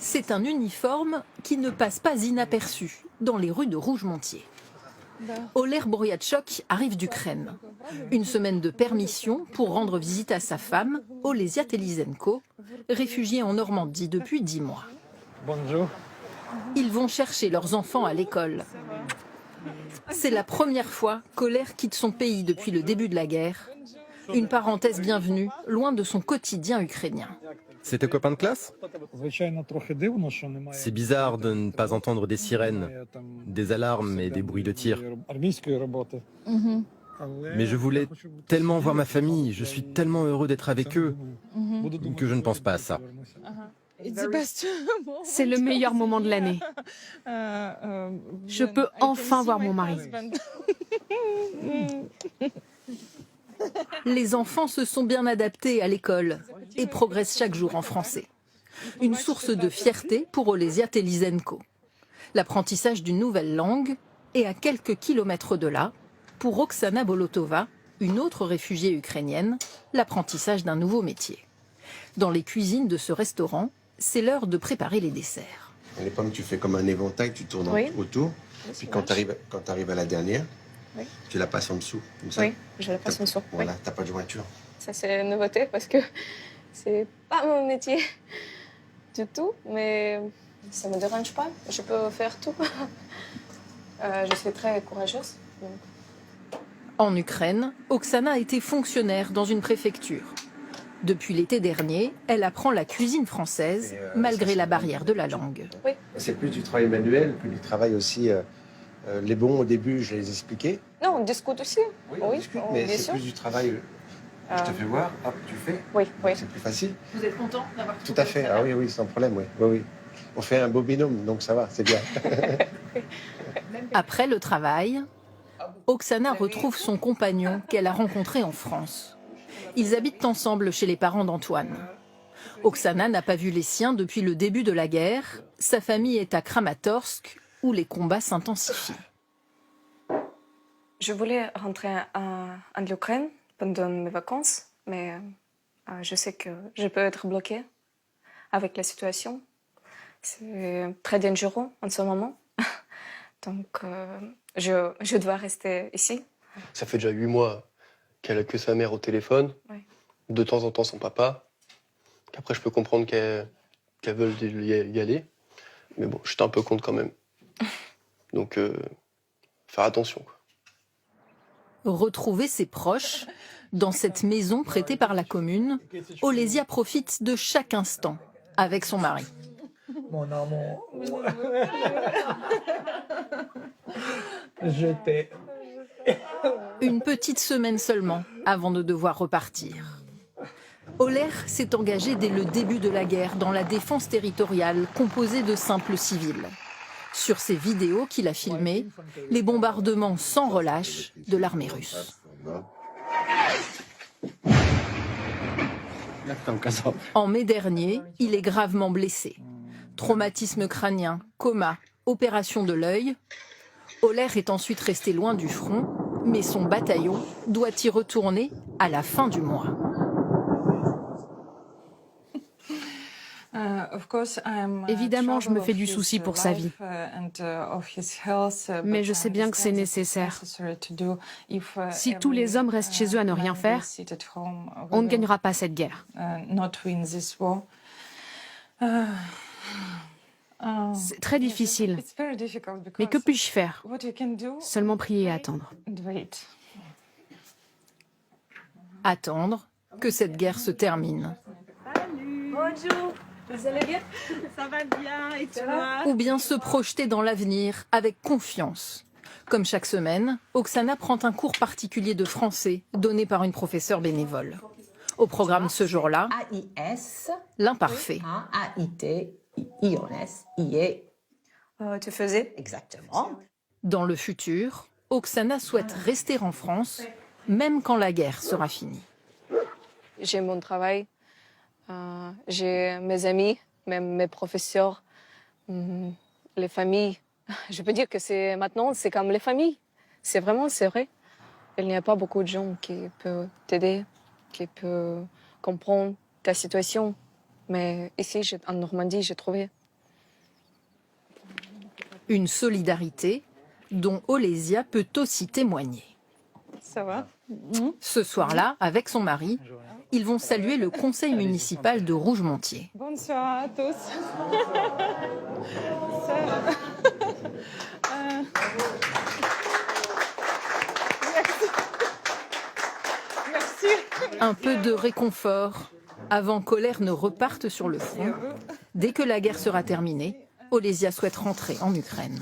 C'est un uniforme qui ne passe pas inaperçu dans les rues de Rougemontier. Oler Boryatchok arrive d'Ukraine. Une semaine de permission pour rendre visite à sa femme, Olesia Telizenko, réfugiée en Normandie depuis 10 mois. Bonjour. Ils vont chercher leurs enfants à l'école. C'est la première fois qu'Oler quitte son pays depuis le début de la guerre. Une parenthèse bienvenue, loin de son quotidien ukrainien. C'est tes copains de classe? C'est bizarre de ne pas entendre des sirènes, des alarmes et des bruits de tir. Mais je voulais tellement voir ma famille, je suis tellement heureux d'être avec eux, que je ne pense pas à ça. C'est le meilleur moment de l'année. Je peux enfin voir mon mari. Les enfants se sont bien adaptés à l'école et progressent chaque jour en français. Une source de fierté pour Olesia Telizenko. L'apprentissage d'une nouvelle langue et à quelques kilomètres de là, pour Oksana Bolotova, une autre réfugiée ukrainienne, l'apprentissage d'un nouveau métier. Dans les cuisines de ce restaurant, c'est l'heure de préparer les desserts. Les pommes, tu fais comme un éventail, tu tournes autour. Puis quand tu arrives à la dernière, tu la passes en dessous. Comme ça. Oui, je la passe en dessous. Voilà, t'as pas de jointure. Ça, c'est une nouveauté parce que c'est pas mon métier du tout, mais ça me dérange pas. Je peux faire tout. Je suis très courageuse. En Ukraine, Oksana a été fonctionnaire dans une préfecture. Depuis l'été dernier, elle apprend la cuisine française, malgré la barrière de la langue. Oui. C'est plus du travail manuel, plus du travail aussi. Les bons, au début, je les expliquais. Non, on discute aussi. Oui, on discute, mais c'est plus du travail. Je te fais voir, hop, tu fais. Oui, oui. C'est plus facile. Vous êtes content d'avoir tout à fait. Ah oui, oui, sans problème, oui. Oui, oui. On fait un beau binôme, donc ça va, c'est bien. Après le travail, Oksana retrouve son compagnon qu'elle a rencontré en France. Ils habitent ensemble chez les parents d'Antoine. Oksana n'a pas vu les siens depuis le début de la guerre. Sa famille est à Kramatorsk, où les combats s'intensifient. Je voulais rentrer en Ukraine pendant mes vacances, mais je sais que je peux être bloquée avec la situation. C'est très dangereux en ce moment. Donc, je dois rester ici. Ça fait déjà 8 mois qu'elle a que sa mère au téléphone, de temps en temps son papa. Après, je peux comprendre qu'elle veuille y aller. Mais bon, j'étais un peu contre quand même. Donc, faire attention, quoi. Retrouver ses proches dans cette maison prêtée par la commune, Olesia profite de chaque instant avec son mari. Mon amour. Je t'aime. Une petite semaine seulement avant de devoir repartir. Oler s'est engagé dès le début de la guerre dans la défense territoriale composée de simples civils. Sur ces vidéos qu'il a filmées, les bombardements sans relâche de l'armée russe. En mai dernier, il est gravement blessé. Traumatisme crânien, coma, opération de l'œil. Oler est ensuite resté loin du front, mais son bataillon doit y retourner à la fin du mois. Évidemment, je me fais du souci pour sa vie. Mais je sais bien que c'est nécessaire. Si tous les hommes restent chez eux à ne rien faire, on ne gagnera pas cette guerre. C'est très difficile. Mais que puis-je faire? Seulement prier et attendre. Attendre que cette guerre se termine. Bonjour, vous allez bien? Ça va bien, et toi? Ou bien se projeter dans l'avenir avec confiance. Comme chaque semaine, Oksana prend un cours particulier de français donné par une professeure bénévole. Au programme ce jour-là, l'imparfait. Tu faisais? Exactement. Dans le futur, Oksana souhaite rester en France, même quand la guerre sera finie. J'ai mon travail, j'ai mes amis, même mes professeurs, les familles. Je peux dire que maintenant, c'est comme les familles. C'est vrai. Il n'y a pas beaucoup de gens qui peuvent t'aider, qui peuvent comprendre ta situation. Mais ici, en Normandie, j'ai trouvé Une solidarité dont Olesia peut aussi témoigner. Ça va? Ce soir-là, avec son mari, ils vont saluer le conseil municipal de Rougemontier. Bonsoir à tous. Merci. Un peu de réconfort avant qu'Oler ne reparte sur le front. Dès que la guerre sera terminée, Olesia souhaite rentrer en Ukraine.